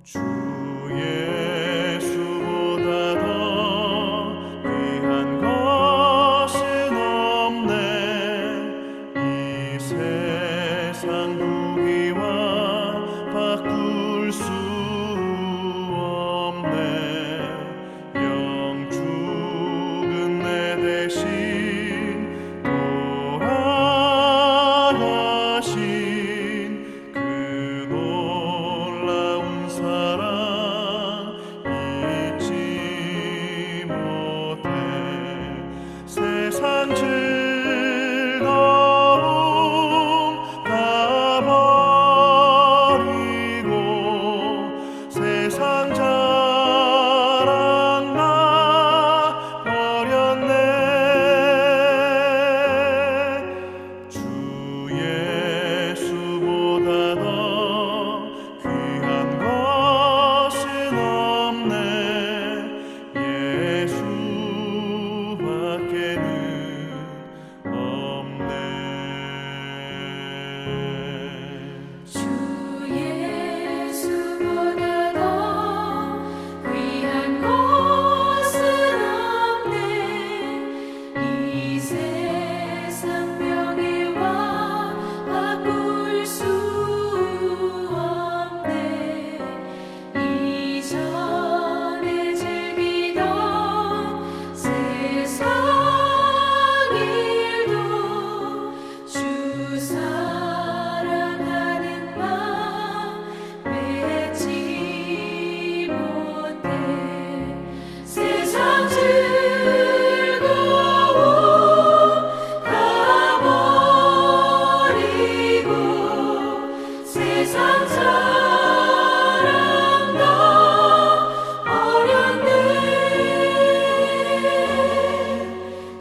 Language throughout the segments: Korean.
주 예수보다 더 귀한 것은 없네. 이 세상 부귀와 바꿀 수 없네. 영 죽은 내 대신 돌아가신 그 놀라운 사랑 잊지 못해. 세상 즐거움 다 버리고 세상 자랑 나 버렸네. 주 예수보다 더 귀한 것은 없네. 예수밖에는 없네. 주 예수보다 더 귀한 것은 없네. 이 세상 명예와 바꿀 수 없네. 이전에 즐기던 세상 일도 주 사랑하는 맘 맺지 못해. 세상 즐거움 다 버리고 세상 자랑 다 버렸네.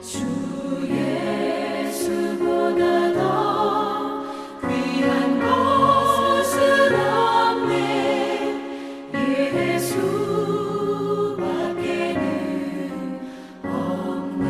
주 예수보다 더 귀한 것은 없네. 예수밖에는 없네.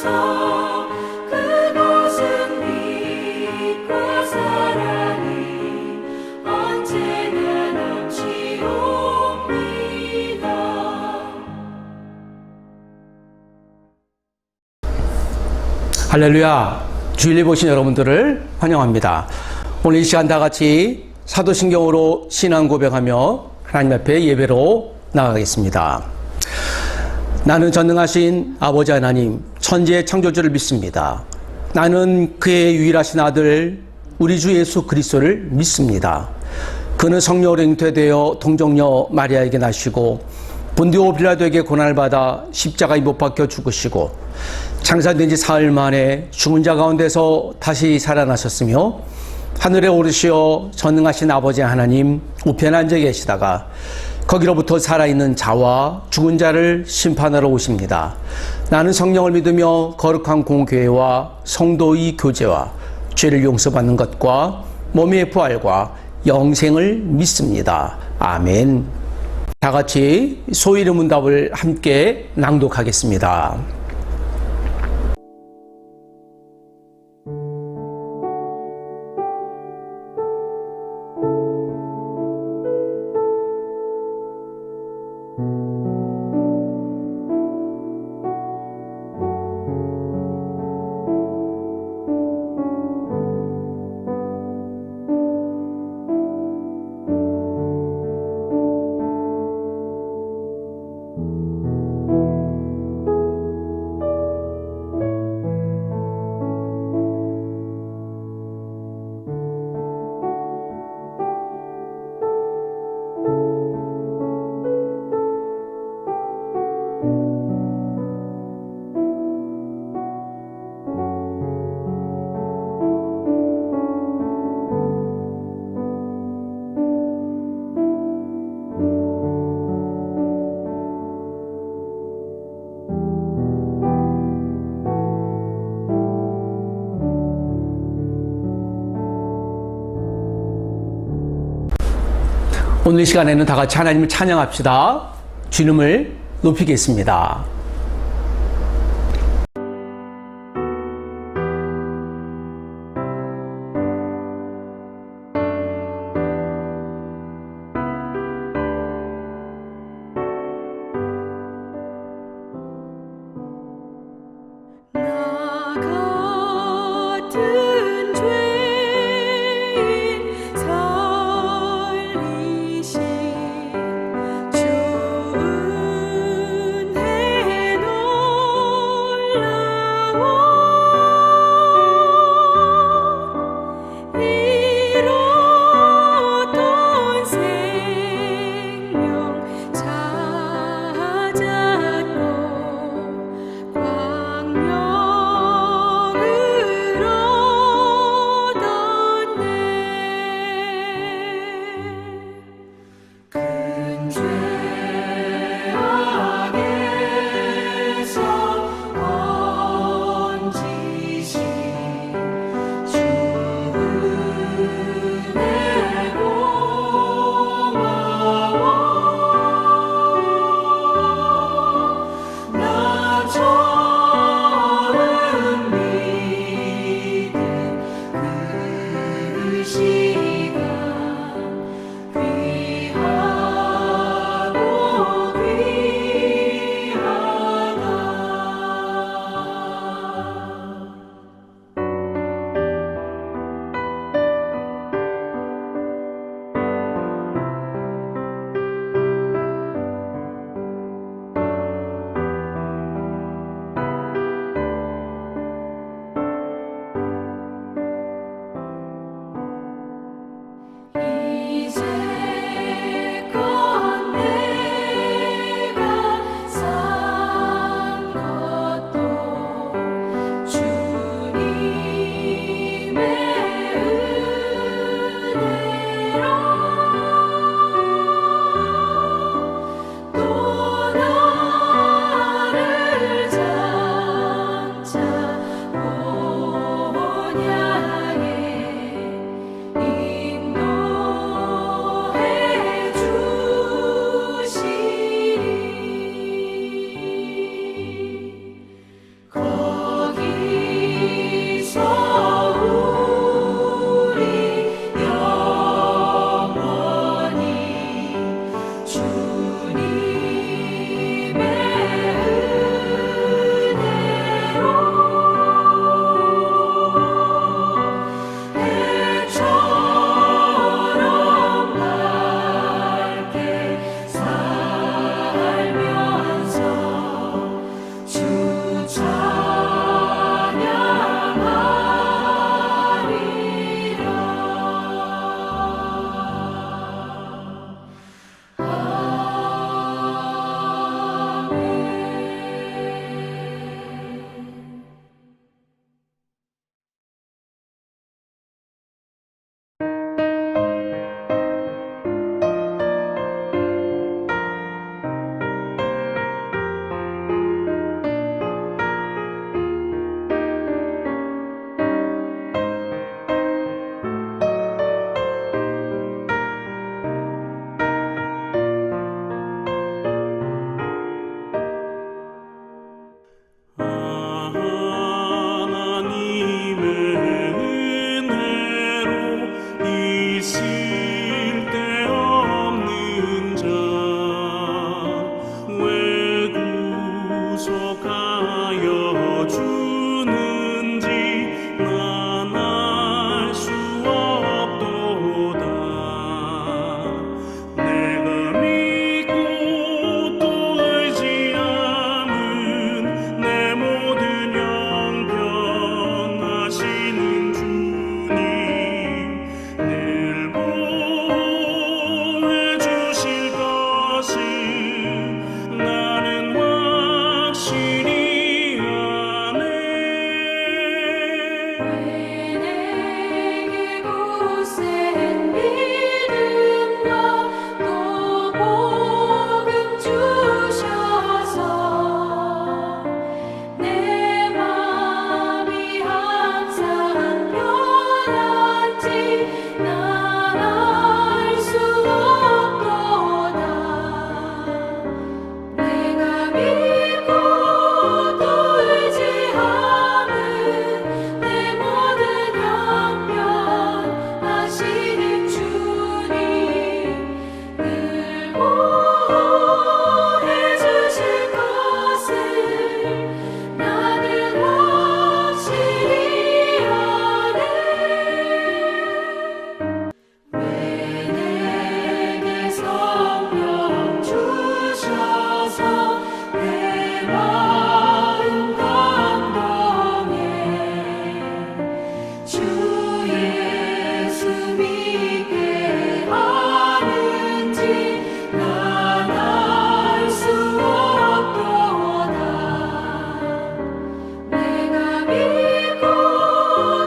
주소서. 그곳은 빛과 사랑이 언제나 넘치옵니다. 할렐루야. 주일에 보신 여러분들을 환영합니다. 오늘 이 시간 다 같이 사도신경으로 신앙 고백하며 하나님 앞에 예배로 나가겠습니다. 나는 전능하신 아버지 하나님, 천지의 창조주를 믿습니다. 나는 그의 유일하신 아들 우리 주 예수 그리스도를 믿습니다. 그는 성령으로 잉태되어 동정녀 마리아에게 나시고 본디오 빌라도에게 고난을 받아 십자가에 못 박혀 죽으시고 장사된 지 사흘 만에 죽은 자 가운데서 다시 살아나셨으며 하늘에 오르시어 전능하신 아버지 하나님 우편에 앉아 계시다가 거기로부터 살아있는 자와 죽은 자를 심판하러 오십니다. 나는 성령을 믿으며 거룩한 공교회와 성도의 교제와 죄를 용서받는 것과 몸의 부활과 영생을 믿습니다. 아멘. 다 같이 소위의 문답을 함께 낭독하겠습니다. 오늘 이 시간에는 다 같이 하나님을 찬양합시다. 주님을 높이겠습니다. 나 같은 죄인 살리신 주 은혜 주는지 난 알 수 없도다. 내가 믿고 또 의지함은 내 모든 형편하시는 주님 늘 보호해 주실 것을 나는 확실히 아네. 왜 내게 굳센 믿음과 또 복음 주셔서 내 맘이 항상 편한지 난 알 수 없도다. 내가 믿고 또 의지함은 내 모든 형편하시는 주님 늘 보호해 주실 것을 나는 확실히 아네. 왜 내게 성령 주셔서 내 마음 감동해 주 예수 믿게 하는지 난 알 수 없도다. 내가 믿고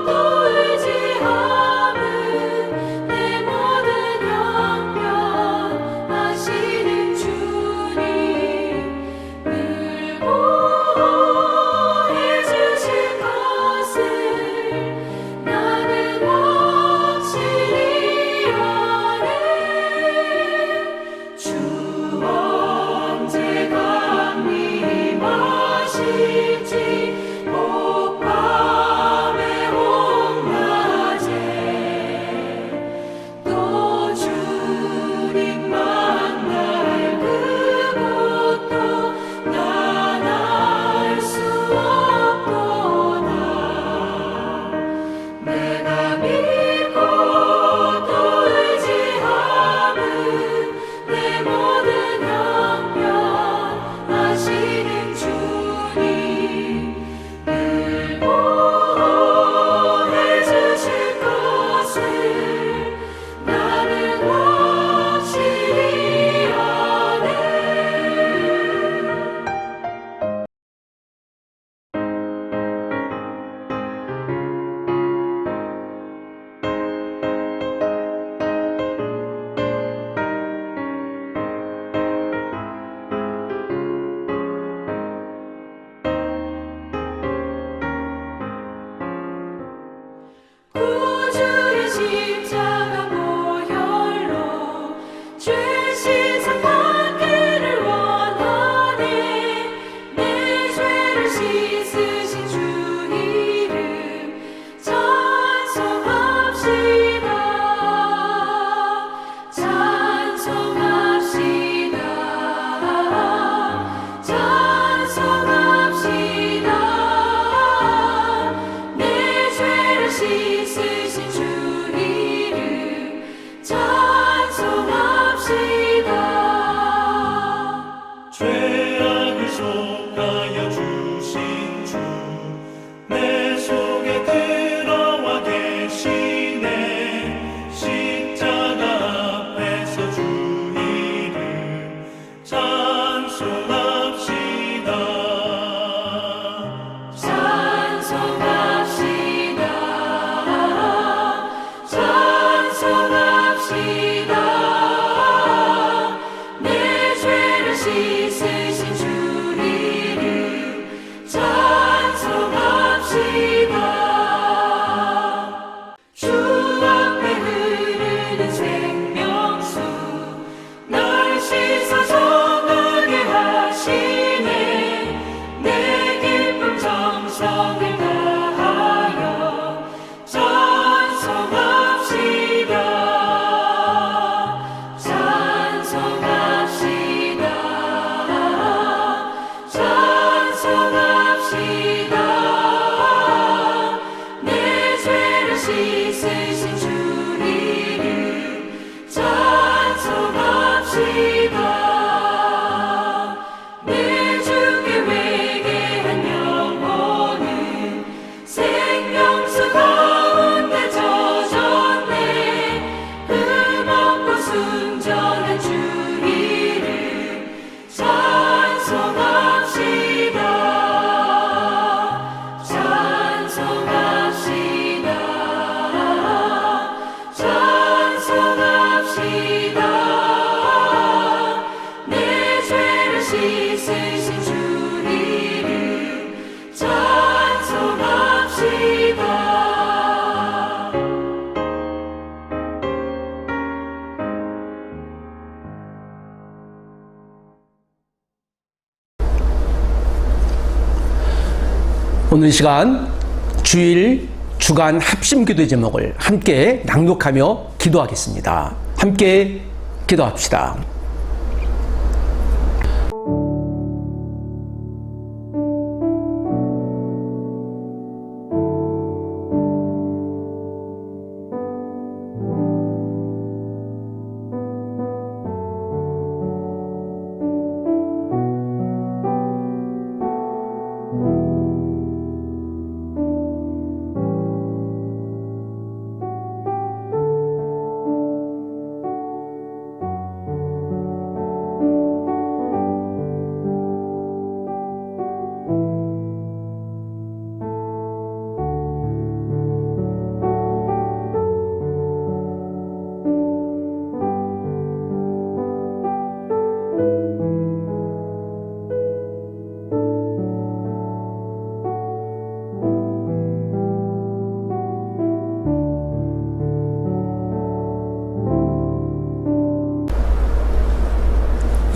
또 의지함은 내 모든 형편하시는 주님 늘 보호해 주실 것을 나는 확실히 아네. 주 언제 강림하실지 혹밤에 홍낮에 또 주님 만날 그곳도 난 알 수 없도다. 내가 믿고 또 의지함은 내 모든 형편하시는 주님 늘 보호해 주실 것을 나는 확실히 아네. 구주의 십자가 보혈로 죄 씻은 받기를 원하네. 내 죄를 씻으신 주 이름 찬송합시다. 찬송합시다. 찬송합시다. 내 죄를 씻으신 주 이름 찬송합시다. 죄악을 속하여 주신 주 오늘 이 시간 주일 주간 합심 기도 제목을 함께 낭독하며 기도하겠습니다. 함께 기도합시다.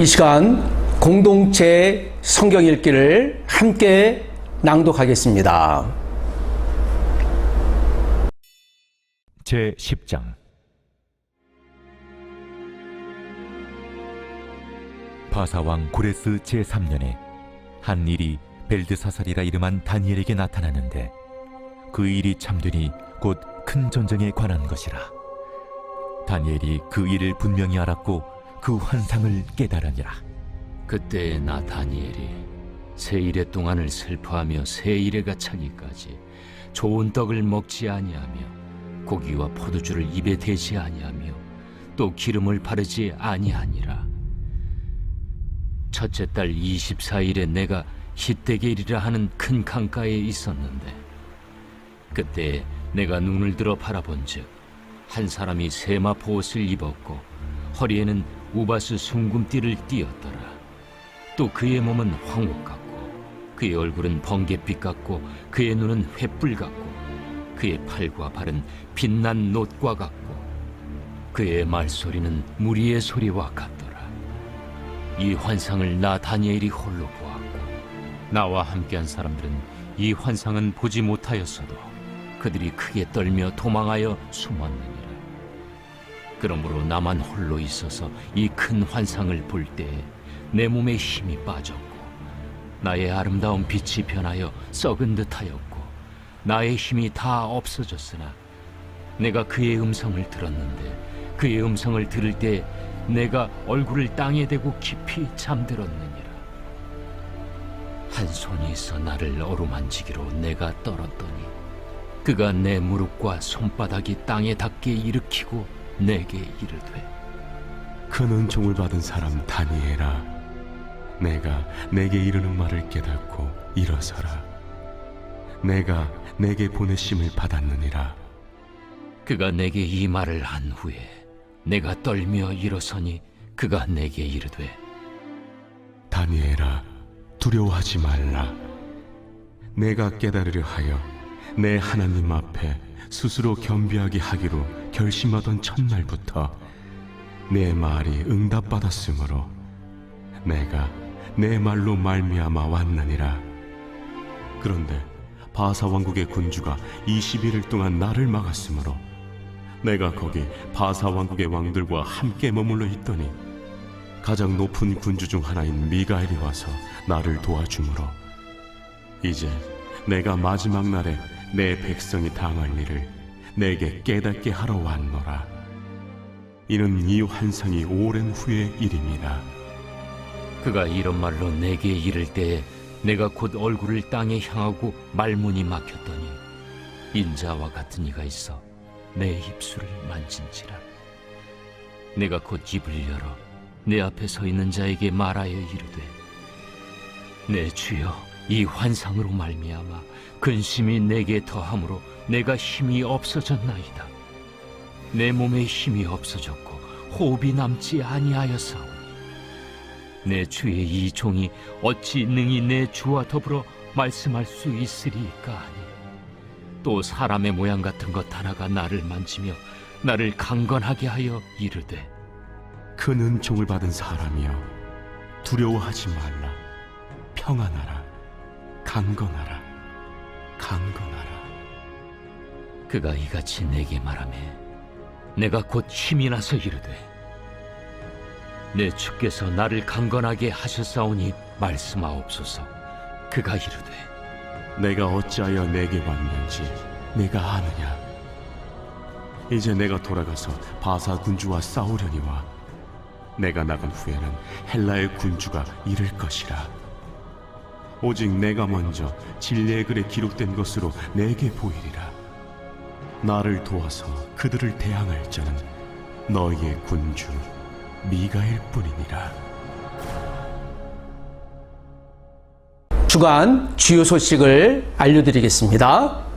이 시간 공동체 성경 읽기를 함께 낭독하겠습니다. 제10장 바사왕 고레스 제3년에 한 일이 벨드사살이라 이름한 다니엘에게 나타났는데 그 일이 참되니 곧 큰 전쟁에 관한 것이라. 다니엘이 그 일을 분명히 알았고 그 환상을 깨달으니라. 그때 나 다니엘이 세 일의 동안을 슬퍼하며 세 일에가 차기까지 좋은 떡을 먹지 아니하며 고기와 포도주를 입에 대지 아니하며 또 기름을 바르지 아니하니라. 첫째 달 24일에 내가 히데겔이라 하는 큰 강가에 있었는데 그때 내가 눈을 들어 바라본즉 한 사람이 세마포 옷을 입었고 허리에는 우바스 숭금띠를 띠었더라. 또 그의 몸은 황옥 같고 그의 얼굴은 번갯빛 같고 그의 눈은 횃불 같고 그의 팔과 발은 빛난 놋과 같고 그의 말소리는 무리의 소리와 같더라. 이 환상을 나 다니엘이 홀로 보았고 나와 함께한 사람들은 이 환상은 보지 못하였어도 그들이 크게 떨며 도망하여 숨었느니라. 그러므로 나만 홀로 있어서 이 큰 환상을 볼 때에 내 몸에 힘이 빠졌고 나의 아름다운 빛이 변하여 썩은 듯하였고 나의 힘이 다 없어졌으나 내가 그의 음성을 들었는데 그의 음성을 들을 때 내가 얼굴을 땅에 대고 깊이 잠들었느니라. 한 손이 있어 나를 어루만지기로 내가 떨었더니 그가 내 무릎과 손바닥이 땅에 닿게 일으키고 내게 이르되 큰 은총을 받은 사람 다니엘아, 내가 내게 이르는 말을 깨닫고 일어서라. 내가 내게 보내심을 받았느니라. 그가 내게 이 말을 한 후에 내가 떨며 일어서니 그가 내게 이르되 다니엘아, 두려워하지 말라. 내가 깨달으려 하여 내 하나님 앞에 스스로 겸비하게 하기로 결심하던 첫날부터 내 말이 응답받았으므로 내가 내 말로 말미암아 왔느니라. 그런데 바사 왕국의 군주가 21일 동안 나를 막았으므로 내가 거기 바사 왕국의 왕들과 함께 머물러 있더니 가장 높은 군주 중 하나인 미가엘이 와서 나를 도와주므로 이제 내가 마지막 날에 내 백성이 당할 일을 내게 깨닫게 하러 왔노라. 이는 이 환상이 오랜 후의 일입니다. 그가 이런 말로 내게 이를 때에 내가 곧 얼굴을 땅에 향하고 말문이 막혔더니 인자와 같은 이가 있어 내 입술을 만진지라. 내가 곧 입을 열어 내 앞에 서 있는 자에게 말하여 이르되 내 주여, 이 환상으로 말미암아 근심이 내게 더함으로 내가 힘이 없어졌나이다. 내 몸에 힘이 없어졌고 호흡이 남지 아니하였사오니 내 주의 이 종이 어찌 능히 내 주와 더불어 말씀할 수 있으리까 하니 또 사람의 모양 같은 것 하나가 나를 만지며 나를 강건하게 하여 이르되 큰 은총을 받은 사람이여, 두려워하지 말라. 평안하라. 강건하라. 강건하라. 그가 이같이 내게 말하매 내가 곧 힘이 나서 이르되 내 주께서 나를 강건하게 하셨사오니 말씀하옵소서. 그가 이르되 내가 어찌하여 내게 왔는지 내가 아느냐. 이제 내가 돌아가서 바사 군주와 싸우려니와 내가 나간 후에는 헬라의 군주가 이를 것이라. 오직 내가 먼저 진리의 글에 기록된 것으로 내게 보이리라. 나를 도와서 그들을 대항할 자는 너희의 군주 미가일 뿐이니라. 주간 주요 소식을 알려드리겠습니다.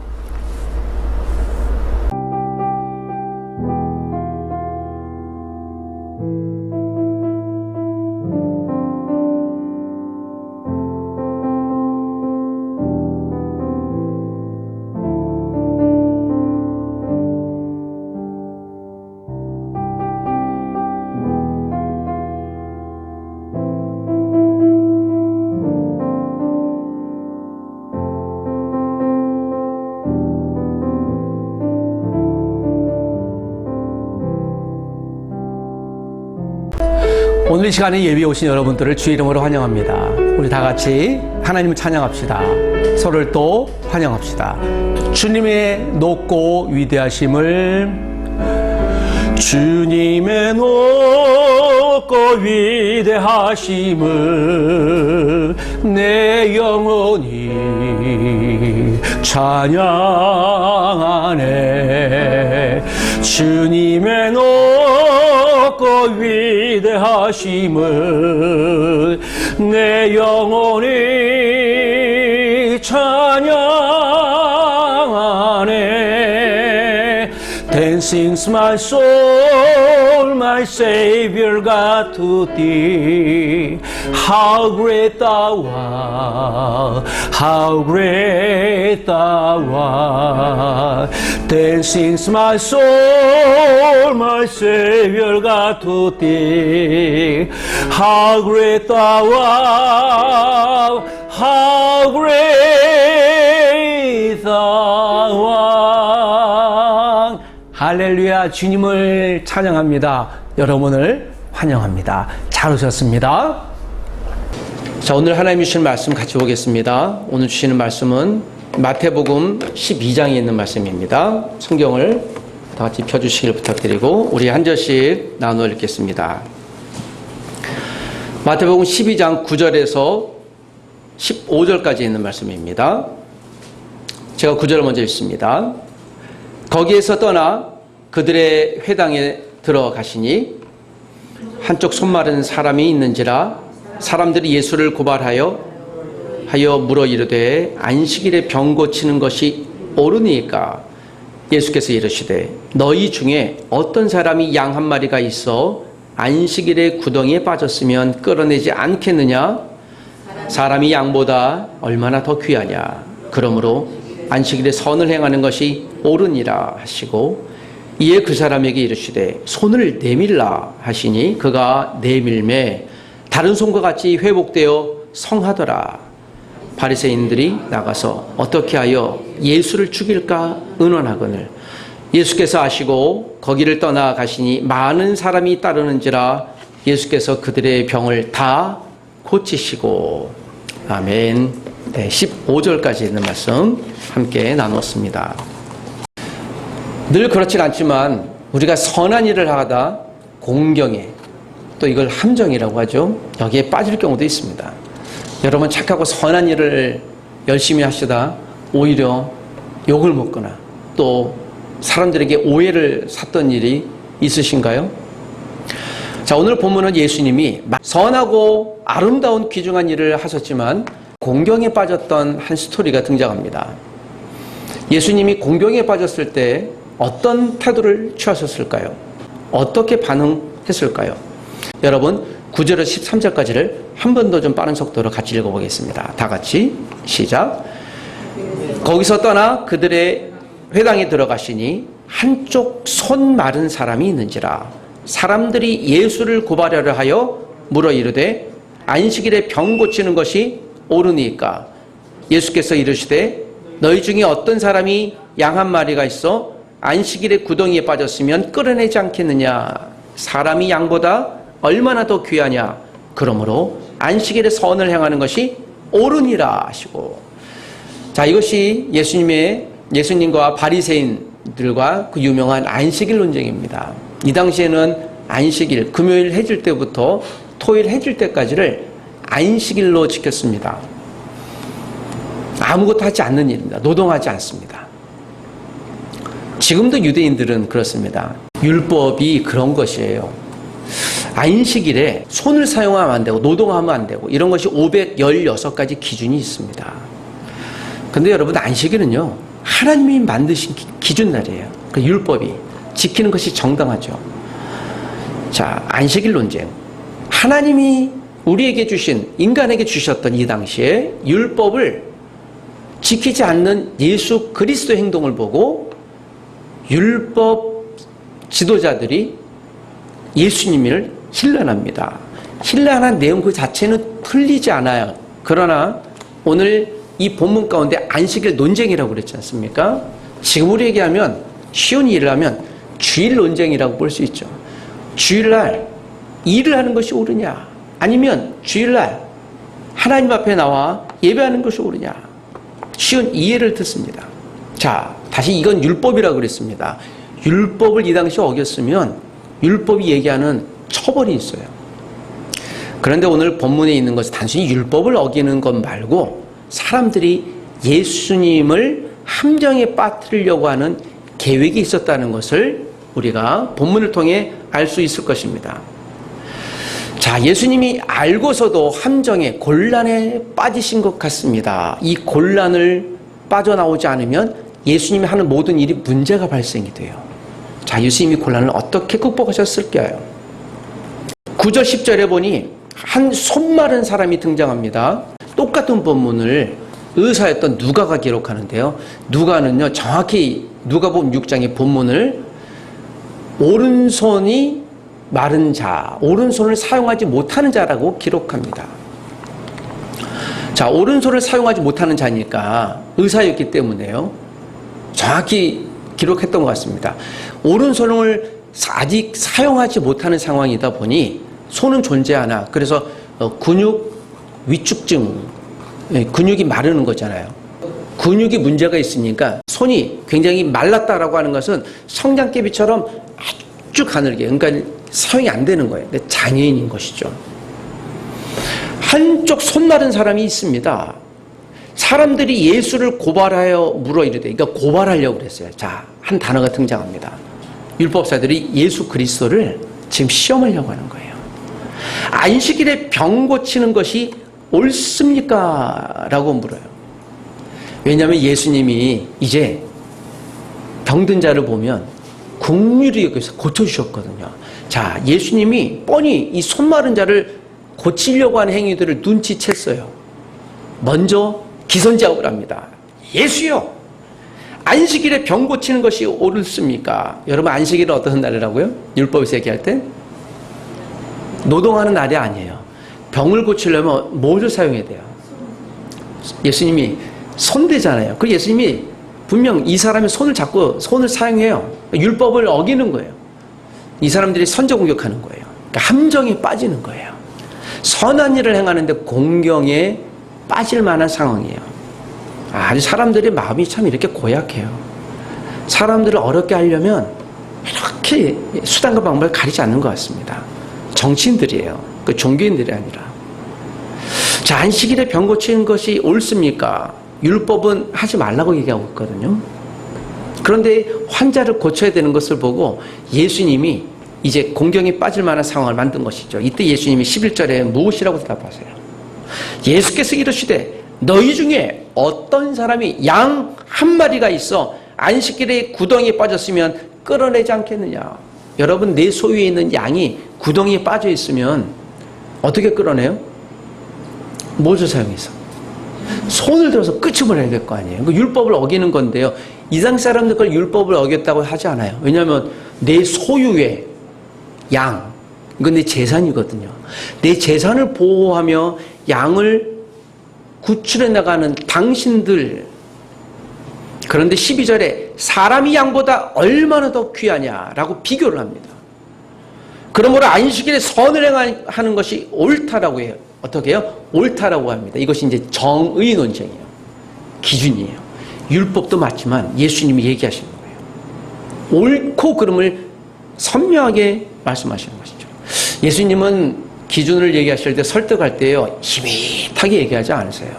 오늘 이 시간에 예비에 오신 여러분들을 주의 이름으로 환영합니다. 우리 다 같이 하나님을 찬양합시다. 서로를 또 환영합시다. 주님의 높고 위대하심을, 주님의 높고 위대하심을 내 영혼이 찬양하네. 주님의 높고 위대하심을 내 영혼이 찬양하네. Then sings my soul, my Savior God to thee. How great thou art, how great thou art. Then sings my soul, my Savior God to thee. How great thou art, how great thou art. 할렐루야. 주님을 찬양합니다. 여러분을 환영합니다. 잘 오셨습니다. 자, 오늘 하나님 주시는 말씀 같이 보겠습니다. 오늘 주시는 말씀은 마태복음 12장에 있는 말씀입니다. 성경을 다 같이 펴주시길 부탁드리고 우리 한 절씩 나누어 읽겠습니다. 마태복음 12장 9절에서 15절까지 있는 말씀입니다. 제가 9절을 먼저 읽습니다. 거기에서 떠나 그들의 회당에 들어가시니 한쪽 손 마른 사람이 있는지라 사람들이 예수를 고발하여 물어 이르되 안식일에 병 고치는 것이 옳으니까? 예수께서 이르시되 너희 중에 어떤 사람이 양 한 마리가 있어 안식일에 구덩이에 빠졌으면 끌어내지 않겠느냐? 사람이 양보다 얼마나 더 귀하냐? 그러므로 안식일에 선을 행하는 것이 옳으니라 하시고 이에 그 사람에게 이르시되 손을 내밀라 하시니 그가 내밀매 다른 손과 같이 회복되어 성하더라. 바리새인들이 나가서 어떻게 하여 예수를 죽일까 의논하거늘 예수께서 아시고 거기를 떠나 가시니 많은 사람이 따르는지라 예수께서 그들의 병을 다 고치시고. 아멘. 네, 15절까지 있는 말씀 함께 나눴습니다. 늘 그렇진 않지만 우리가 선한 일을 하다 공경에 또 이걸 함정이라고 하죠. 여기에 빠질 경우도 있습니다. 여러분 착하고 선한 일을 열심히 하시다 오히려 욕을 먹거나 또 사람들에게 오해를 샀던 일이 있으신가요? 자, 오늘 본문은 예수님이 선하고 아름다운 귀중한 일을 하셨지만 공경에 빠졌던 한 스토리가 등장합니다. 예수님이 공경에 빠졌을 때 어떤 태도를 취하셨을까요? 어떻게 반응했을까요? 여러분 9절에서 13절까지를 한 번 더 좀 빠른 속도로 같이 읽어보겠습니다. 다 같이 시작. 거기서 떠나 그들의 회당에 들어가시니 한쪽 손 마른 사람이 있는지라 사람들이 예수를 고발하려 하여 물어 이르되 안식일에 병 고치는 것이 옳으니까? 예수께서 이르시되 너희 중에 어떤 사람이 양 한 마리가 있어 안식일에 구덩이에 빠졌으면 끌어내지 않겠느냐. 사람이 양보다 얼마나 더 귀하냐. 그러므로 안식일에 선을 행하는 것이 옳으니라 하시고. 자, 이것이 예수님과 바리새인들과 그 유명한 안식일 논쟁입니다. 이 당시에는 안식일, 금요일 해질 때부터 토요일 해질 때까지를 안식일로 지켰습니다. 아무것도 하지 않는 일입니다. 노동하지 않습니다. 지금도 유대인들은 그렇습니다. 율법이 그런 것이에요. 안식일에 손을 사용하면 안 되고 노동하면 안 되고 이런 것이 516가지 기준이 있습니다. 근데 여러분, 안식일은요, 하나님이 만드신 기준날이에요. 그 율법이 지키는 것이 정당하죠. 자, 안식일 논쟁. 하나님이 우리에게 주신, 인간에게 주셨던 이 당시에 율법을 지키지 않는 예수 그리스도의 행동을 보고 율법 지도자들이 예수님을 힐난합니다. 힐난한 내용 그 자체는 틀리지 않아요. 그러나 오늘 이 본문 가운데 안식일 논쟁이라고 그랬지 않습니까? 지금 우리 얘기하면, 쉬운 일을 하면 주일 논쟁이라고 볼 수 있죠. 주일날 일을 하는 것이 옳으냐, 아니면 주일날 하나님 앞에 나와 예배하는 것이 옳으냐. 쉬운 이해를 듣습니다. 자, 다시 이건 율법이라고 그랬습니다. 율법을 이 당시에 어겼으면 율법이 얘기하는 처벌이 있어요. 그런데 오늘 본문에 있는 것은 단순히 율법을 어기는 것 말고 사람들이 예수님을 함정에 빠뜨리려고 하는 계획이 있었다는 것을 우리가 본문을 통해 알 수 있을 것입니다. 자, 예수님이 알고서도 함정에, 곤란에 빠지신 것 같습니다. 이 곤란을 빠져나오지 않으면 예수님이 하는 모든 일이 문제가 발생이 돼요. 자, 예수님이 곤란을 어떻게 극복하셨을까요? 9절 10절에 보니 한 손마른 사람이 등장합니다. 똑같은 본문을 의사였던 누가가 기록하는데요. 누가는요, 정확히 누가복음 6장의 본문을 오른손이 마른 자, 오른손을 사용하지 못하는 자라고 기록합니다. 자, 오른손을 사용하지 못하는 자니까 의사였기 때문에요, 정확히 기록했던 것 같습니다. 오른손을 아직 사용하지 못하는 상황이다 보니 손은 존재하나, 그래서 근육 위축증, 근육이 마르는 거잖아요. 근육이 문제가 있으니까 손이 굉장히 말랐다라고 하는 것은 성장개비처럼 아주 가늘게, 그러니까 사용이 안 되는 거예요. 근데 장애인인 것이죠. 한쪽 손 마른 사람이 있습니다. 사람들이 예수를 고발하여 물어 이르되, 그러니까 고발하려고 그랬어요. 자, 한 단어가 등장합니다. 율법사들이 예수 그리스도를 지금 시험하려고 하는 거예요. 안식일에 병 고치는 것이 옳습니까? 라고 물어요. 왜냐하면 예수님이 이제 병든 자를 보면 긍휼히 여겨서 고쳐주셨거든요. 자, 예수님이 뻔히 이 손 마른 자를 고치려고 하는 행위들을 눈치챘어요. 먼저 기선제압을 합니다. 예수요, 안식일에 병 고치는 것이 옳습니까? 여러분, 안식일은 어떤 날이라고요? 율법에서 얘기할 때 노동하는 날이 아니에요. 병을 고치려면 뭐를 사용해야 돼요? 예수님이 손대잖아요. 그 예수님이 분명 이 사람의 손을 잡고 손을 사용해요. 율법을 어기는 거예요. 이 사람들이 선제 공격하는 거예요. 그러니까 함정에 빠지는 거예요. 선한 일을 행하는데 공경에 빠질 만한 상황이에요. 아주 사람들의 마음이 참 이렇게 고약해요. 사람들을 어렵게 하려면 이렇게 수단과 방법을 가리지 않는 것 같습니다. 정치인들이에요. 그 종교인들이 아니라. 자, 안식일에 병 고치는 것이 옳습니까? 율법은 하지 말라고 얘기하고 있거든요. 그런데 환자를 고쳐야 되는 것을 보고 예수님이 이제 공경에 빠질 만한 상황을 만든 것이죠. 이때 예수님이 11절에 무엇이라고 대답하세요? 예수께서 이르시되 너희 중에 어떤 사람이 양 한 마리가 있어 안식일에 구덩이에 빠졌으면 끌어내지 않겠느냐. 여러분, 내 소유에 있는 양이 구덩이에 빠져 있으면 어떻게 끌어내요? 무엇을 사용해서? 손을 들어서 끄집어 내야 될 거 아니에요. 그 율법을 어기는 건데요. 이상 사람들 그걸 율법을 어겼다고 하지 않아요. 왜냐하면 내 소유의 양, 이건 내 재산이거든요. 내 재산을 보호하며 양을 구출해 나가는 당신들, 그런데 12절에 사람이 양보다 얼마나 더 귀하냐라고 비교를 합니다. 그러므로 안식일에 선을 행하는 것이 옳다라고 해요. 어떻게 해요? 옳다라고 합니다. 이것이 이제 정의 논쟁이에요. 기준이에요. 율법도 맞지만 예수님이 얘기하시는 거예요. 옳고 그름을 선명하게 말씀하시는 것이죠. 예수님은 기준을 얘기하실 때 설득할 때요, 희밋하게 얘기하지 않으세요.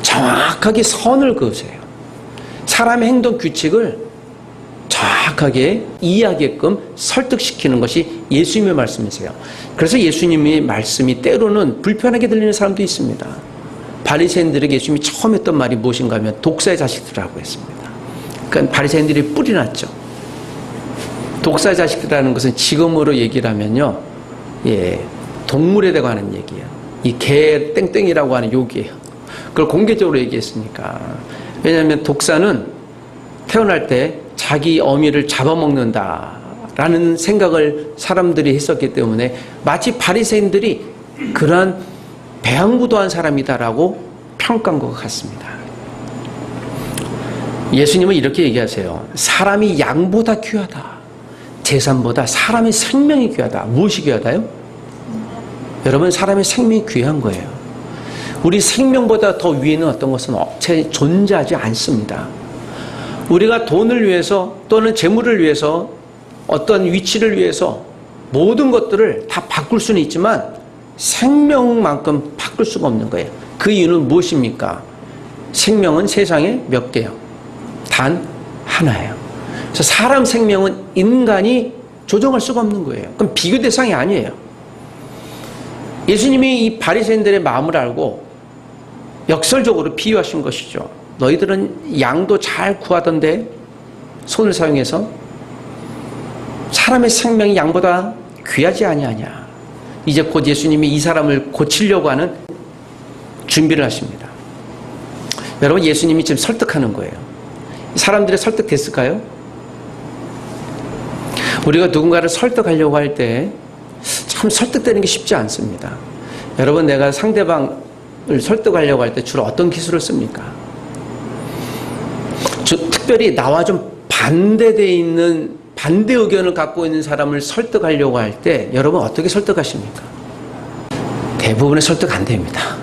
정확하게 선을 그으세요. 사람의 행동 규칙을 정확하게 이해하게끔 설득시키는 것이 예수님의 말씀이세요. 그래서 예수님의 말씀이 때로는 불편하게 들리는 사람도 있습니다. 바리새인들에게 예수님이 처음 했던 말이 무엇인가 하면 독사의 자식들이라고 했습니다. 그러니까 바리새인들이 뿌리 났죠. 독사의 자식들이라는 것은 지금으로 얘기를 하면요, 동물에 대고 하는 얘기예요. 이 개 땡땡이라고 하는 욕이에요. 그걸 공개적으로 얘기했으니까. 왜냐하면 독사는 태어날 때 자기 어미를 잡아먹는다라는 생각을 사람들이 했었기 때문에 마치 바리새인들이 그러한 배양부도한 사람이다라고 평가한 것 같습니다. 예수님은 이렇게 얘기하세요. 사람이 양보다 귀하다. 재산보다 사람의 생명이 귀하다. 무엇이 귀하다요? 여러분, 사람의 생명이 귀한 거예요. 우리 생명보다 더 위에는 어떤 것은 업체에 존재하지 않습니다. 우리가 돈을 위해서 또는 재물을 위해서 어떤 위치를 위해서 모든 것들을 다 바꿀 수는 있지만 생명만큼 바꿀 수가 없는 거예요. 그 이유는 무엇입니까? 생명은 세상에 몇 개요? 단 하나예요. 그래서 사람 생명은 인간이 조정할 수가 없는 거예요. 그럼 비교 대상이 아니에요. 예수님이 이 바리새인들의 마음을 알고 역설적으로 비유하신 것이죠. 너희들은 양도 잘 구하던데 손을 사용해서 사람의 생명이 양보다 귀하지 아니하냐. 이제 곧 예수님이 이 사람을 고치려고 하는 준비를 하십니다. 여러분, 예수님이 지금 설득하는 거예요. 사람들이 설득됐을까요? 우리가 누군가를 설득하려고 할 때 참 설득되는 게 쉽지 않습니다. 여러분, 내가 상대방을 설득하려고 할 때 주로 어떤 기술을 씁니까? 특별히 나와 좀 반대되어 있는 반대 의견을 갖고 있는 사람을 설득하려고 할 때 여러분 어떻게 설득하십니까? 대부분의 설득 안 됩니다.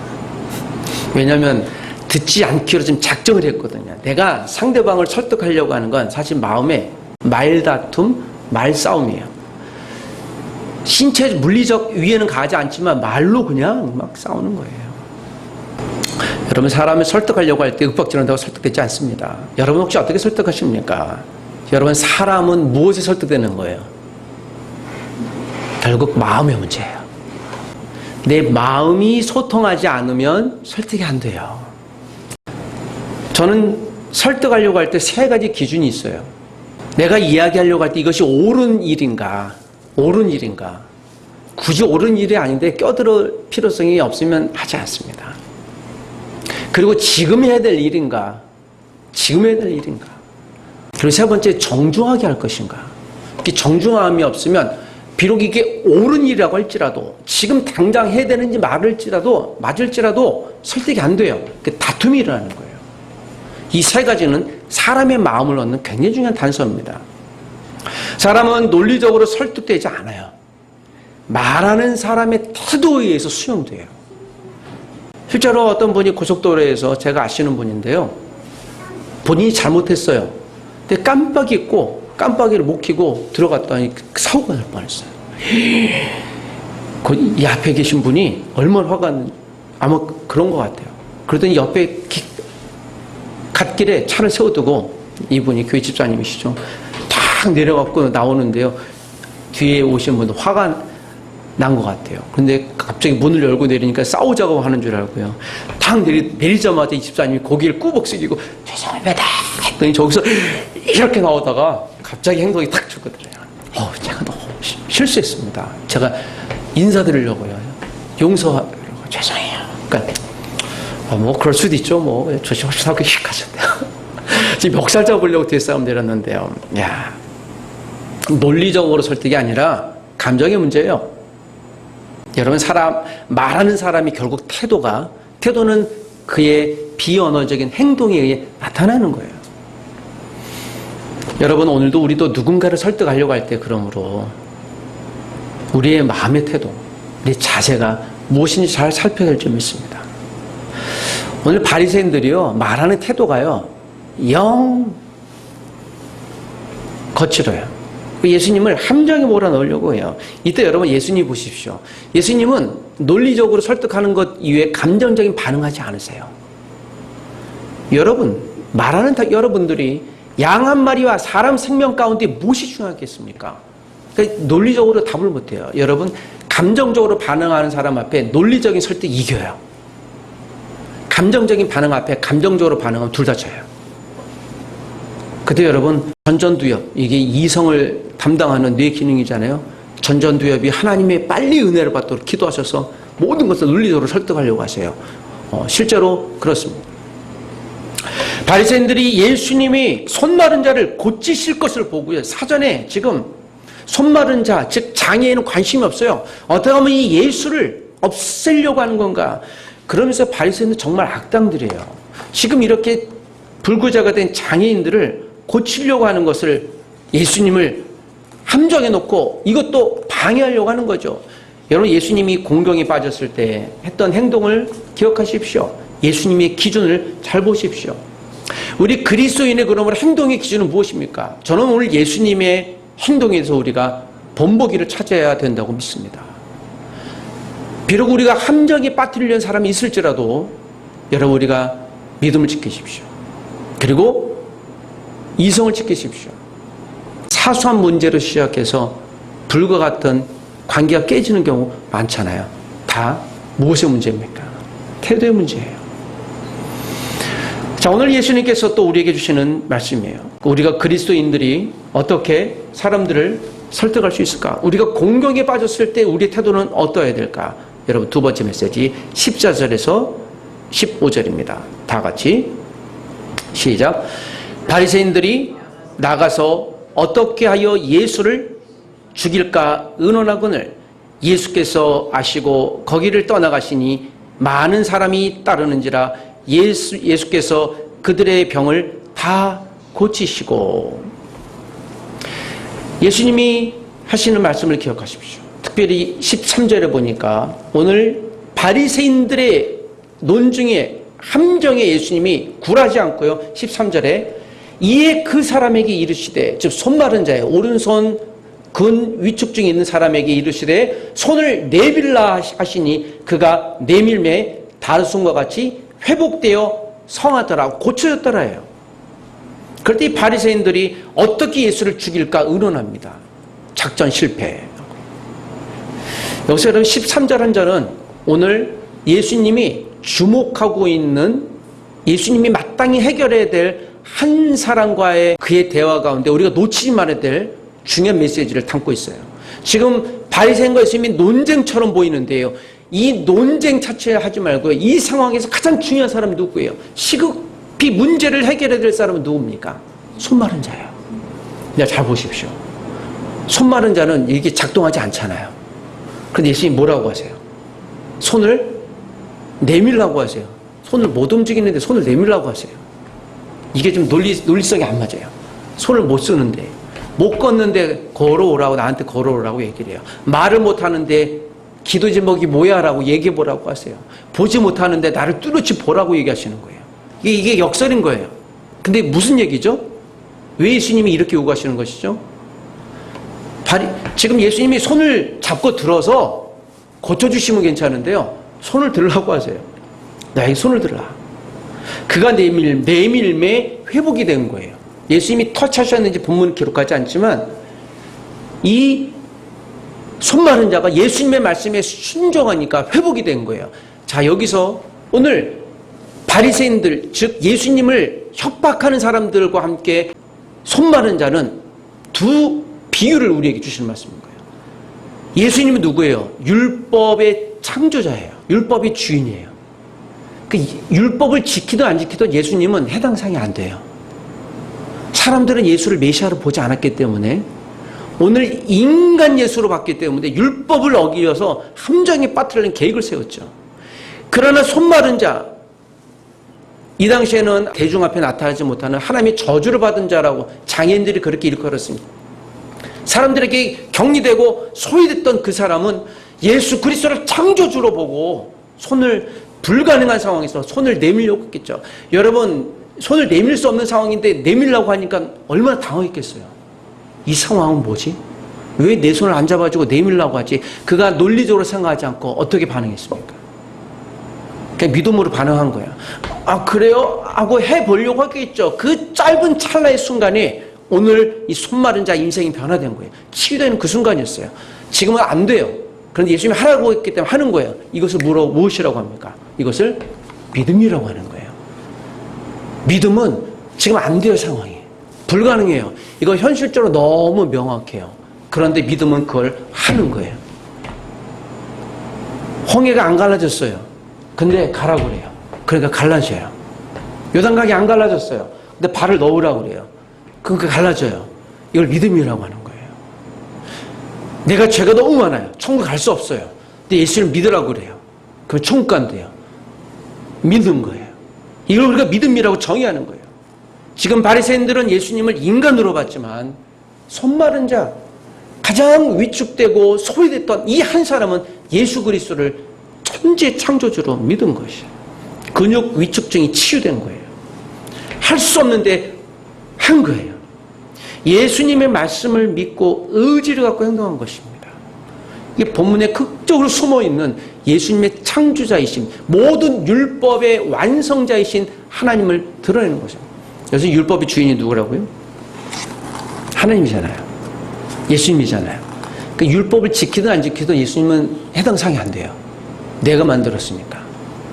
왜냐하면 듣지 않기로 좀 작정을 했거든요. 내가 상대방을 설득하려고 하는 건 사실 마음의 말다툼, 말싸움이에요. 신체 물리적 위에는 가지 않지만 말로 그냥 막 싸우는 거예요. 여러분, 사람을 설득하려고 할 때 윽박지른다고 설득되지 않습니다. 여러분 혹시 어떻게 설득하십니까? 여러분, 사람은 무엇에 설득되는 거예요? 결국 마음의 문제예요. 내 마음이 소통하지 않으면 설득이 안 돼요. 저는 설득하려고 할 때 세 가지 기준이 있어요. 내가 이야기하려고 할 때 이것이 옳은 일인가, 옳은 일인가. 굳이 옳은 일이 아닌데 껴들을 필요성이 없으면 하지 않습니다. 그리고 지금 해야 될 일인가, 지금 해야 될 일인가. 그리고 세 번째, 정중하게 할 것인가. 이 정중함이 없으면 비록 이게 옳은 일이라고 할지라도 지금 당장 해야 되는지 맞을지라도 설득이 안 돼요. 다툼이 일어나는 거예요. 이 세 가지는 사람의 마음을 얻는 굉장히 중요한 단서입니다. 사람은 논리적으로 설득되지 않아요. 말하는 사람의 태도에 의해서 수용돼요. 실제로 어떤 분이 고속도로에서, 제가 아시는 분인데요, 본인이 잘못했어요. 근데 깜빡이 잊고 깜빡이를 못 켜고 들어갔더니 사고가 날 뻔했어요. 이 앞에 계신 분이 얼마나 화가 났는지 아마 그런 것 같아요. 그러더니 옆에 갓길에 차를 세워두고, 이분이 교회 집사님이시죠, 탁 내려갖고 나오는데요, 뒤에 오신 분도 화가 난 것 같아요. 근데 갑자기 문을 열고 내리니까 싸우자고 하는 줄 알고요. 탁 내리자마자 이 집사님이 고개를 꾸벅 숙이고 죄송합니다 했더니 저기서 이렇게 나오다가 갑자기 행동이 탁 죽거든요. 제가 너무 실수했습니다. 제가 인사드리려고요. 용서하려고. 죄송해요. 그러니까 뭐 그럴 수도 있죠. 뭐 조심하시고 휙 가셨대요. 지금 멱살 잡으려고 뒤에 싸움 내렸는데요. 야, 논리적으로 설득이 아니라 감정의 문제예요. 여러분, 말하는 사람이 결국 태도는 그의 비언어적인 행동에 의해 나타나는 거예요. 여러분, 오늘도 우리도 누군가를 설득하려고 할 때 그러므로 우리의 마음의 태도, 우리의 자세가 무엇인지 잘 살펴야 될 점이 있습니다. 오늘 바리새인들이요, 말하는 태도가요, 영 거칠어요. 예수님을 함정에 몰아넣으려고 해요. 이때 여러분, 예수님 보십시오. 예수님은 논리적으로 설득하는 것 이외에 감정적인 반응하지 않으세요. 여러분, 말하는 여러분들이 양 한 마리와 사람 생명 가운데 무엇이 중요하겠습니까? 그러니까 논리적으로 답을 못해요. 여러분, 감정적으로 반응하는 사람 앞에 논리적인 설득 이겨요. 감정적인 반응 앞에 감정적으로 반응하면 둘 다 져요. 그때 여러분, 전전두엽, 이게 이성을 담당하는 뇌 기능이잖아요. 전전두엽이 하나님의 빨리 은혜를 받도록 기도하셔서 모든 것을 논리적으로 설득하려고 하세요. 실제로 그렇습니다. 바리새인들이 예수님이 손 마른 자를 고치실 것을 보고요, 사전에 지금 손 마른 자, 즉 장애에는 관심이 없어요. 어떻게 하면 이 예수를 없애려고 하는 건가? 그러면서 바리새인은 정말 악당들이에요. 지금 이렇게 불구자가 된 장애인들을 고치려고 하는 것을, 예수님을 함정해 놓고 이것도 방해하려고 하는 거죠. 여러분, 예수님이 공경에 빠졌을 때 했던 행동을 기억하십시오. 예수님의 기준을 잘 보십시오. 우리 그리스도인의 그러므로 행동의 기준은 무엇입니까? 저는 오늘 예수님의 행동에서 우리가 본보기를 찾아야 된다고 믿습니다. 비록 우리가 함정에 빠뜨리려는 사람이 있을지라도 여러분, 우리가 믿음을 지키십시오. 그리고 이성을 지키십시오. 사소한 문제로 시작해서 불과 같은 관계가 깨지는 경우 많잖아요. 다 무엇의 문제입니까? 태도의 문제예요. 자, 오늘 예수님께서 또 우리에게 주시는 말씀이에요. 우리가 그리스도인들이 어떻게 사람들을 설득할 수 있을까? 우리가 공경에 빠졌을 때 우리의 태도는 어떠해야 될까? 여러분, 두 번째 메시지 14절에서 15절입니다. 다 같이 시작. 바리새인들이 나가서 어떻게 하여 예수를 죽일까 의논하거늘 예수께서 아시고 거기를 떠나가시니 많은 사람이 따르는지라 예수께서 그들의 병을 다 고치시고. 예수님이 하시는 말씀을 기억하십시오. 특별히 13절에 보니까 오늘 바리새인들의 논중에 함정에 예수님이 굴하지 않고요, 13절에 이에 그 사람에게 이르시되, 즉 손마른 자의 오른손 근 위축증이 있는 사람에게 이르시되 손을 내밀라 하시니 그가 내밀매 다르순과 같이 회복되어 성하더라, 고쳐졌더라예요. 그럴 때 이 바리새인들이 어떻게 예수를 죽일까 의논합니다. 작전 실패. 여기서 여러분, 13절 한 절은 오늘 예수님이 주목하고 있는, 예수님이 마땅히 해결해야 될 한 사람과의 그의 대화 가운데 우리가 놓치지 말아야 될 중요한 메시지를 담고 있어요. 지금 바리새인과 예수님이 논쟁처럼 보이는데요, 이 논쟁 자체를 하지 말고요, 이 상황에서 가장 중요한 사람이 누구예요? 시급히 문제를 해결해야 될 사람은 누굽니까? 손 마른 자예요. 잘 보십시오. 손 마른 자는 이게 작동하지 않잖아요. 그런데 예수님이 뭐라고 하세요? 손을 내밀라고 하세요. 손을 못 움직이는데 손을 내밀라고 하세요. 이게 좀 논리성이 안 맞아요. 손을 못 쓰는데, 못 걷는데 걸어오라고, 나한테 걸어오라고 얘기를 해요. 말을 못 하는데 기도 제목이 뭐야 라고 얘기해 보라고 하세요. 보지 못하는데 나를 뚜렷이 보라고 얘기하시는 거예요. 이게 역설인 거예요. 근데 무슨 얘기죠? 왜 예수님이 이렇게 요구하시는 것이죠? 지금 예수님이 손을 잡고 들어서 고쳐주시면 괜찮은데요, 손을 들으라고 하세요. 나에게 손을 들라. 그가 내밀매 회복이 된 거예요. 예수님이 터치하셨는지 본문은 기록하지 않지만 이 손 마른 자가 예수님의 말씀에 순종하니까 회복이 된 거예요. 자, 여기서 오늘 바리새인들, 즉 예수님을 협박하는 사람들과 함께 손 마른 자는 두 비유를 우리에게 주시는 말씀인 거예요. 예수님은 누구예요? 율법의 창조자예요. 율법의 주인이에요. 그 율법을 지키든 안 지키든 예수님은 해당 사항이 안 돼요. 사람들은 예수를 메시아로 보지 않았기 때문에, 오늘 인간 예수로 봤기 때문에 율법을 어기어서 함정에 빠뜨리는 계획을 세웠죠. 그러나 손 마른 자, 이 당시에는 대중 앞에 나타나지 못하는 하나님의 저주를 받은 자라고 장애인들이 그렇게 일컬었습니다. 사람들에게 격리되고 소외됐던 그 사람은 예수 그리스도를 창조주로 보고 손을 불가능한 상황에서 손을 내밀려고 했겠죠. 여러분, 손을 내밀 수 없는 상황인데 내밀려고 하니까 얼마나 당황했겠어요. 이 상황은 뭐지? 왜 내 손을 안 잡아주고 내밀려고 하지? 그가 논리적으로 생각하지 않고 어떻게 반응했습니까? 그냥 믿음으로 반응한 거야. 아, 그래요? 하고 해보려고 하겠죠. 그 짧은 찰나의 순간에 오늘 이 손마른 자 인생이 변화된 거예요. 치유되는 그 순간이었어요. 지금은 안 돼요. 그런데 예수님이 하라고 했기 때문에 하는 거예요. 이것을 무엇이라고 합니까? 이것을 믿음이라고 하는 거예요. 믿음은 지금 안 돼요, 상황이. 불가능해요. 이거 현실적으로 너무 명확해요. 그런데 믿음은 그걸 하는 거예요. 홍해가 안 갈라졌어요. 근데 가라고 그래요. 그러니까 갈라져요. 요단강이 안 갈라졌어요. 근데 발을 넣으라고 그래요. 그러니까 갈라져요. 이걸 믿음이라고 하는 거예요. 내가 죄가 너무 많아요. 천국 갈 수 없어요. 근데 예수를 믿으라고 그래요. 그럼 천국 간대요. 믿는 거예요. 이걸 우리가 믿음이라고 정의하는 거예요. 지금 바리새인들은 예수님을 인간으로 봤지만 손마른 자, 가장 위축되고 소외됐던 이 한 사람은 예수 그리스도를 천재 창조주로 믿은 것이에요. 근육 위축증이 치유된 거예요. 할 수 없는데 한 거예요. 예수님의 말씀을 믿고 의지를 갖고 행동한 것입니다. 이게 본문에 극적으로 숨어있는 예수님의 창조자이신, 모든 율법의 완성자이신 하나님을 드러내는 것입니다. 그래서 율법의 주인이 누구라고요? 하나님이잖아요. 예수님이잖아요. 그 율법을 지키든 안 지키든 예수님은 해당 사항이 안 돼요. 내가 만들었으니까.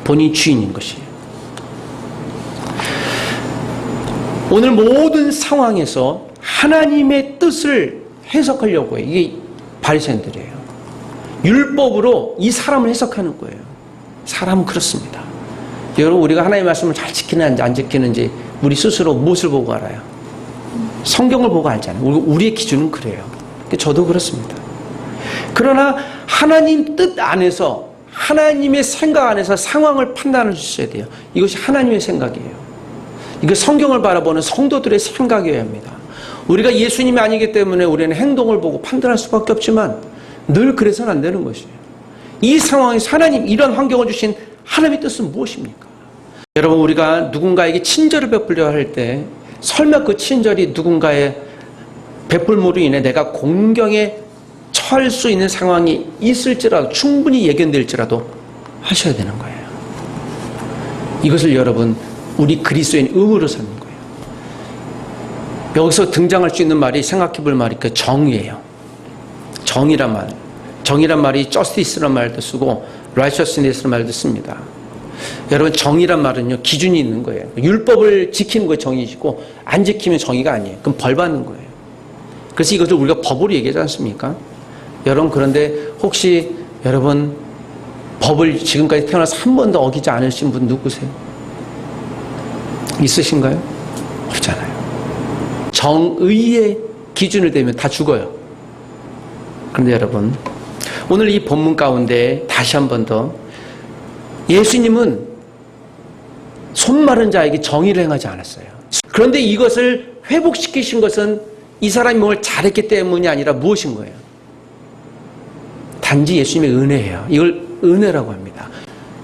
본인이 주인인 것이에요. 오늘 모든 상황에서 하나님의 뜻을 해석하려고 해요. 이게 바리새인들이에요. 율법으로 이 사람을 해석하는 거예요. 사람은 그렇습니다. 여러분, 우리가 하나님의 말씀을 잘 지키는지 안 지키는지 우리 스스로 무엇을 보고 알아요? 성경을 보고 알잖아요. 우리의 기준은 그래요. 저도 그렇습니다. 그러나 하나님 뜻 안에서, 하나님의 생각 안에서 상황을 판단해 주셔야 돼요. 이것이 하나님의 생각이에요. 이거 성경을 바라보는 성도들의 생각이어야 합니다. 우리가 예수님이 아니기 때문에 우리는 행동을 보고 판단할 수밖에 없지만 늘 그래서는 안 되는 것이에요. 이 상황에서 하나님, 이런 환경을 주신 하나님의 뜻은 무엇입니까? 여러분, 우리가 누군가에게 친절을 베풀려 할 때 설마 그 친절이 누군가의 베풀므로 인해 내가 공경에 처할 수 있는 상황이 있을지라도, 충분히 예견될지라도 하셔야 되는 거예요. 이것을 여러분, 우리 그리스도인 의무로 사는 거예요. 여기서 등장할 수 있는 말이, 생각해 볼 말이 그 정의예요. 정의란 말. 정의란 말이 justice란 말도 쓰고 righteousness란 말도 씁니다. 여러분, 정의란 말은요, 기준이 있는 거예요. 율법을 지키는 거 정의이시고 안 지키면 정의가 아니에요. 그럼 벌 받는 거예요. 그래서 이것을 우리가 법으로 얘기하지 않습니까? 여러분, 그런데 혹시 여러분 법을 지금까지 태어나서 한 번도 어기지 않으신 분 누구세요? 있으신가요? 없잖아요. 정의의 기준을 대면 다 죽어요. 그런데 여러분, 오늘 이 본문 가운데 다시 한 번 더 예수님은 손마른 자에게 정의를 행하지 않았어요. 그런데 이것을 회복시키신 것은 이 사람이 뭘 잘했기 때문이 아니라 무엇인 거예요? 단지 예수님의 은혜예요. 이걸 은혜라고 합니다.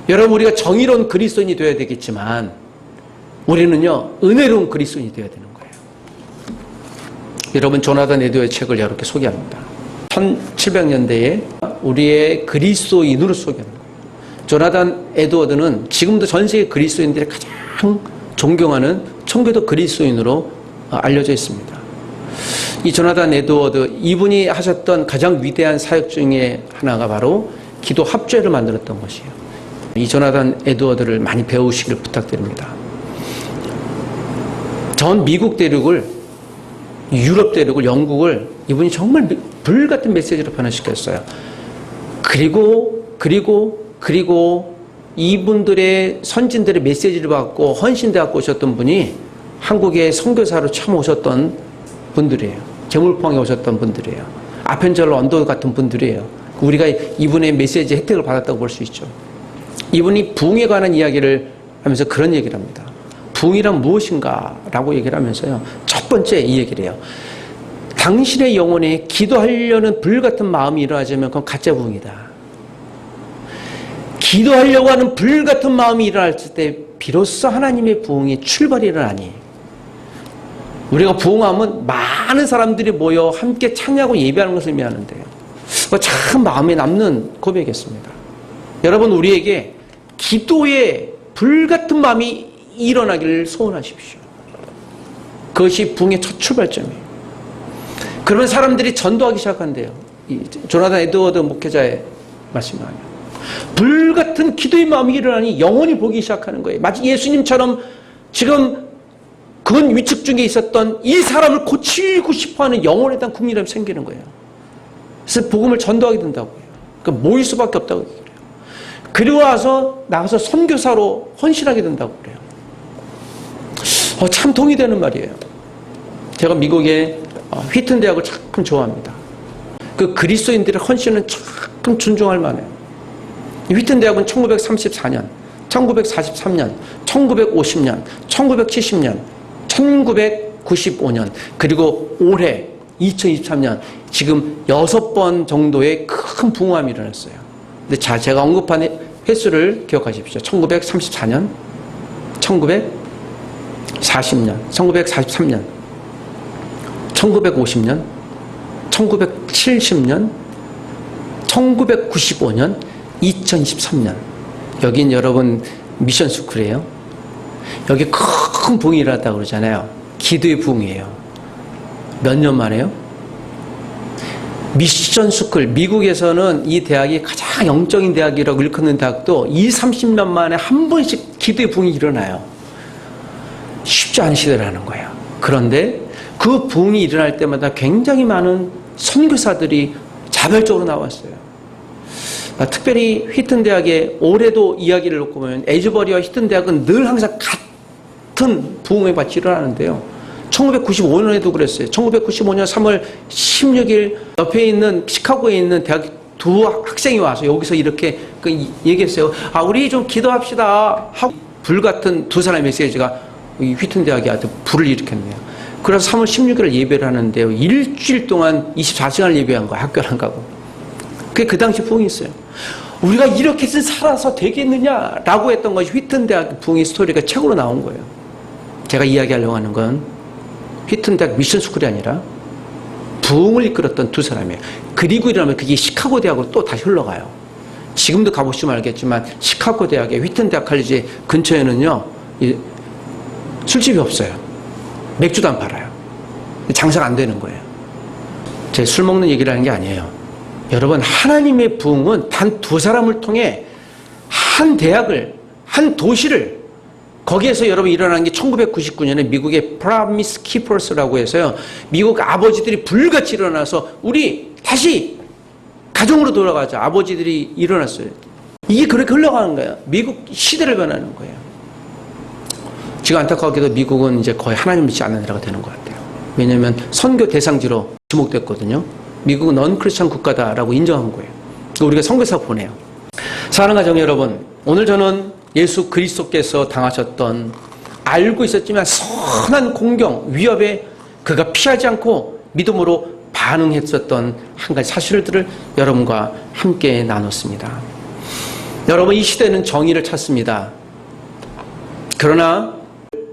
여러분, 우리가 정의로운 그리스도인이 되어야 되겠지만 우리는요, 은혜로운 그리스도인이 되어야 되는 거예요. 여러분, 조나단 에드워드의 책을 이렇게 소개합니다. 1700년대에 우리의 그리스도인으로 소개합니다. 조나단 에드워드는 지금도 전 세계 그리스도인들이 가장 존경하는 청교도 그리스도인으로 알려져 있습니다. 이 조나단 에드워드, 이분이 하셨던 가장 위대한 사역 중에 하나가 바로 기도 합주회를 만들었던 것이에요. 이 조나단 에드워드를 많이 배우시길 부탁드립니다. 전 미국 대륙을, 유럽 대륙을, 영국을 이분이 정말 불같은 메시지로 변화시켰어요. 그리고 이분들의 선진들의 메시지를 받고 헌신대 갖고 오셨던 분이 한국에 선교사로 처음 오셨던 분들이에요. 제물포항에 오셨던 분들이에요. 아펜젤러 언더 같은 분들이에요. 우리가 이분의 메시지 혜택을 받았다고 볼 수 있죠. 이분이 부흥에 관한 이야기를 하면서 그런 얘기를 합니다. 부흥이란 무엇인가? 라고 얘기를 하면서요. 첫 번째 이 얘기를 해요. 당신의 영혼에 기도하려는 불같은 마음이 일어나자면 그건 가짜 부흥이다. 기도하려고 하는 불같은 마음이 일어날 때 비로소 하나님의 부흥이 출발이 일어나니, 우리가 부흥하면 많은 사람들이 모여 함께 찬양하고 예배하는 것을 의미하는데요. 참 마음에 남는 고백이었습니다. 여러분, 우리에게 기도의 불같은 마음이 일어나기를 소원하십시오. 그것이 부흥의 첫 출발점이에요. 그러면 사람들이 전도하기 시작한대요. 조나단 에드워드 목회자의 말씀을 하면 불같은 기도의 마음이 일어나니 영혼이 보기 시작하는 거예요. 마치 예수님처럼 지금 그건 위축 중에 있었던 이 사람을 고치고 싶어하는 영혼에 대한 국민감이 생기는 거예요. 그래서 복음을 전도하게 된다고요. 그러니까 모일 수밖에 없다고 그래요. 그리고 와서 나가서 선교사로 헌신하게 된다고 그래요. 참 동의되는 말이에요. 제가 미국의 휘튼 대학을 참 좋아합니다. 그 그리스도인들의 헌신은 참 존중할 만해요. 휘튼 대학은 1934년, 1943년, 1950년, 1970년, 1995년, 그리고 올해 2023년 지금 6번 정도의 큰 부흥함이 일어났어요. 근데 제가 언급한 횟수를 기억하십시오. 1934년, 1940년, 1943년, 1950년, 1970년, 1995년, 2023년. 여긴 여러분 미션 스쿨이에요. 여기 큰 부흥이 일어났다고 그러잖아요. 기도의 부흥이에요. 몇 년 만에요? 미션 스쿨, 미국에서는 이 대학이 가장 영적인 대학이라고 일컫는 대학도 30년 만에 한 번씩 기도의 부흥이 일어나요. 쉽지 않은 시대라는 거예요. 그런데 그 부흥이 일어날 때마다 굉장히 많은 선교사들이 자발적으로 나왔어요. 특별히 휘튼 대학의 올해도 이야기를 놓고 보면 에즈버리와 휘튼 대학은 늘 항상 같은 부흥의 밭이 일어나는데요. 1995년에도 그랬어요. 1995년 3월 16일 옆에 있는 시카고에 있는 대학 두 학생이 와서 여기서 이렇게 얘기했어요. 우리 좀 기도합시다 하고 불같은 두 사람의 메시지가 이 휘튼 대학에 불을 일으켰네요. 그래서 3월 16일을 예배를 하는데요. 일주일 동안 24시간을 예배한 거예요. 학교를 안 가고. 그게 그 당시 부흥이 있어요. 우리가 이렇게 살아서 되겠느냐라고 했던 것이 휘튼 대학 부흥의 스토리가 책으로 나온 거예요. 제가 이야기하려고 하는 건 휘튼 대학 미션 스쿨이 아니라 부흥을 이끌었던 두 사람이에요. 그리고 이러면 그게 시카고 대학으로 또 다시 흘러가요. 지금도 가보시면 알겠지만 시카고 대학의 휘튼 대학 칼리지 근처에는요, 술집이 없어요. 맥주도 안 팔아요. 장사가 안 되는 거예요. 제 술 먹는 얘기를 하는 게 아니에요. 여러분, 하나님의 부흥은 단 두 사람을 통해 한 대학을, 한 도시를, 거기에서 여러분 일어난 게 1999년에 미국의 프라미스 키퍼스라고 해서요, 미국 아버지들이 불같이 일어나서 우리 다시 가정으로 돌아가자. 아버지들이 일어났어요. 이게 그렇게 흘러가는 거예요. 미국 시대를 변하는 거예요. 지금 안타깝게도 미국은 이제 거의 하나님 믿지 않는 나라가 되는 것 같아요. 왜냐하면 선교 대상지로 지목됐거든요. 미국은 넌크리스천 국가다라고 인정한 거예요. 우리가 선교사 보내요. 사랑하는 가정 여러분, 오늘 저는 예수 그리스도께서 당하셨던 알고 있었지만 선한 공경, 위협에 그가 피하지 않고 믿음으로 반응했었던 한 가지 사실들을 여러분과 함께 나눴습니다. 여러분, 이 시대는 정의를 찾습니다. 그러나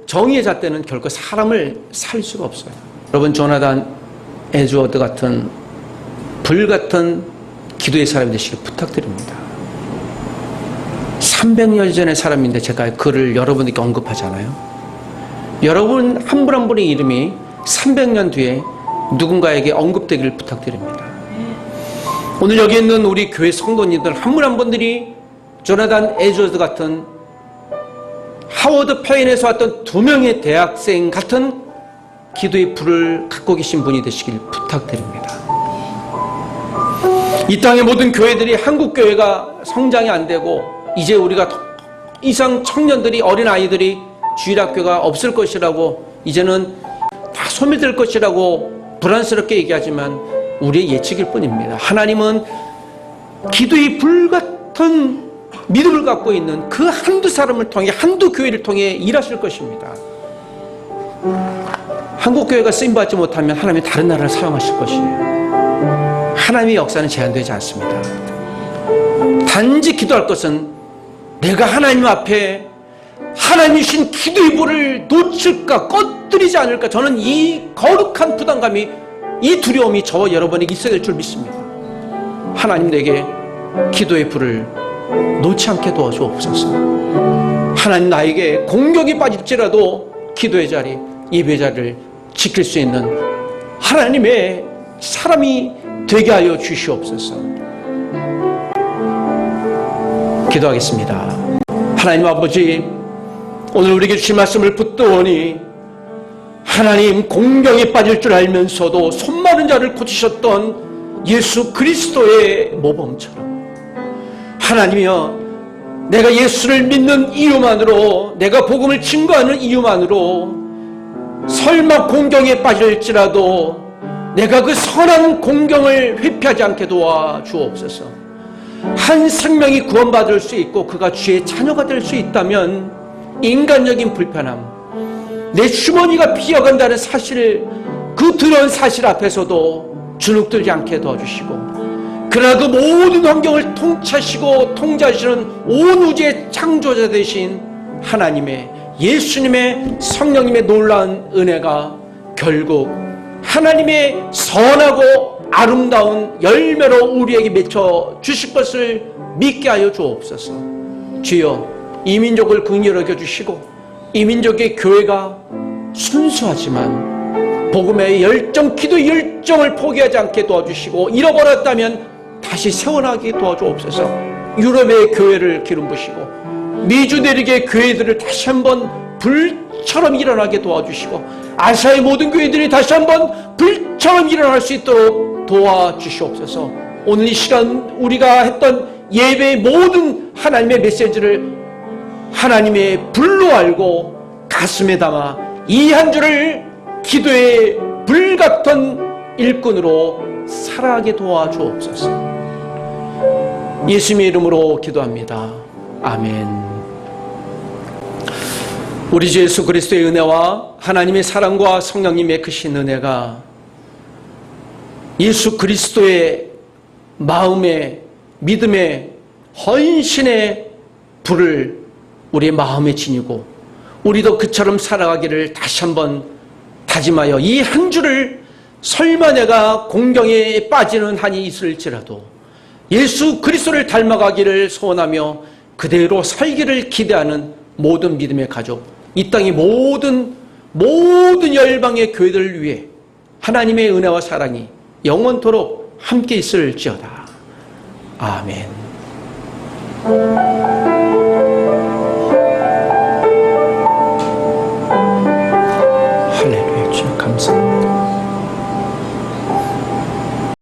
정의의 잣대는 결코 사람을 살릴 수가 없어요. 여러분, 조나단 에드워드 같은 불같은 기도의 사람이 되시길 부탁드립니다. 300년 전의 사람인데 제가 그를 여러분에게 언급하잖아요. 여러분 한 분 한 분의 이름이 300년 뒤에 누군가에게 언급되기를 부탁드립니다. 오늘 여기 있는 우리 교회 성도님들 한 분 한 분들이 조나단 에드워드 같은, 하워드 페인에서 왔던 2명의 대학생 같은 기도의 불을 갖고 계신 분이 되시길 부탁드립니다. 이 땅의 모든 교회들이, 한국 교회가 성장이 안 되고 이제 우리가 더 이상 청년들이, 어린아이들이 주일학교가 없을 것이라고, 이제는 다 소멸될 것이라고 불안스럽게 얘기하지만 우리의 예측일 뿐입니다. 하나님은 기도의 불같은 믿음을 갖고 있는 그 한두 사람을 통해, 한두 교회를 통해 일하실 것입니다. 한국 교회가 쓰임받지 못하면 하나님이 다른 나라를 사용하실 것이에요. 하나님의 역사는 제한되지 않습니다. 단지 기도할 것은 내가 하나님 앞에 하나님이 주신 기도의 볼을 놓칠까, 꺼뜨리지 않을까, 저는 이 거룩한 부담감이, 이 두려움이 저와 여러분에게 있어야 될 줄 믿습니다. 하나님, 내게 기도의 불을 놓지 않게 도와주옵소서. 하나님, 나에게 공격이 빠질지라도 기도의 자리, 예배의 자리를 지킬 수 있는 하나님의 사람이 되게 하여 주시옵소서. 기도하겠습니다. 하나님 아버지, 오늘 우리에게 주신 말씀을 붙들오니 하나님, 공경에 빠질 줄 알면서도 손마른 자를 고치셨던 예수 그리스도의 모범처럼 하나님이여, 내가 예수를 믿는 이유만으로, 내가 복음을 증거하는 이유만으로 설마 공경에 빠질지라도 내가 그 선한 공경을 회피하지 않게 도와주옵소서. 한 생명이 구원받을 수 있고 그가 주의 자녀가 될 수 있다면 인간적인 불편함, 내 주머니가 비어간다는 사실, 그 두려운 사실 앞에서도 주눅들지 않게 도와주시고, 그러나 그 모든 환경을 통치하시고 통제하시는 온 우주의 창조자 되신 하나님의, 예수님의, 성령님의 놀라운 은혜가 결국 하나님의 선하고 아름다운 열매로 우리에게 맺혀 주실 것을 믿게 하여 주옵소서. 주여, 이 민족을 긍휼히 여겨주시고 이 민족의 교회가 순수하지만 복음의 열정, 기도의 열정을 포기하지 않게 도와주시고, 잃어버렸다면 다시 세워나가게 도와주옵소서. 유럽의 교회를 기름 부시고 미주 내륙의 교회들을 다시 한번 불처럼 일어나게 도와주시고, 아시아의 모든 교회들이 다시 한번 불처럼 일어날 수 있도록 도와주시옵소서. 오늘 이 시간 우리가 했던 예배의 모든 하나님의 메시지를 하나님의 불로 알고 가슴에 담아 이 한 주를 기도의 불같은 일꾼으로 살아가게 도와주옵소서. 예수님의 이름으로 기도합니다. 아멘. 우리 주 예수 그리스도의 은혜와 하나님의 사랑과 성령님의 크신 은혜가 예수 그리스도의 마음의, 믿음의, 헌신의 불을 우리의 마음에 지니고 우리도 그처럼 살아가기를 다시 한번 다짐하여 이 한 주를 설마 내가 공경에 빠지는 한이 있을지라도 예수 그리스도를 닮아가기를 소원하며 그대로 살기를 기대하는 모든 믿음의 가족, 이 땅의 모든 열방의 교회들을 위해 하나님의 은혜와 사랑이 영원토록 함께 있을지어다. 아멘. 할렐루야. 주여 감사합니다.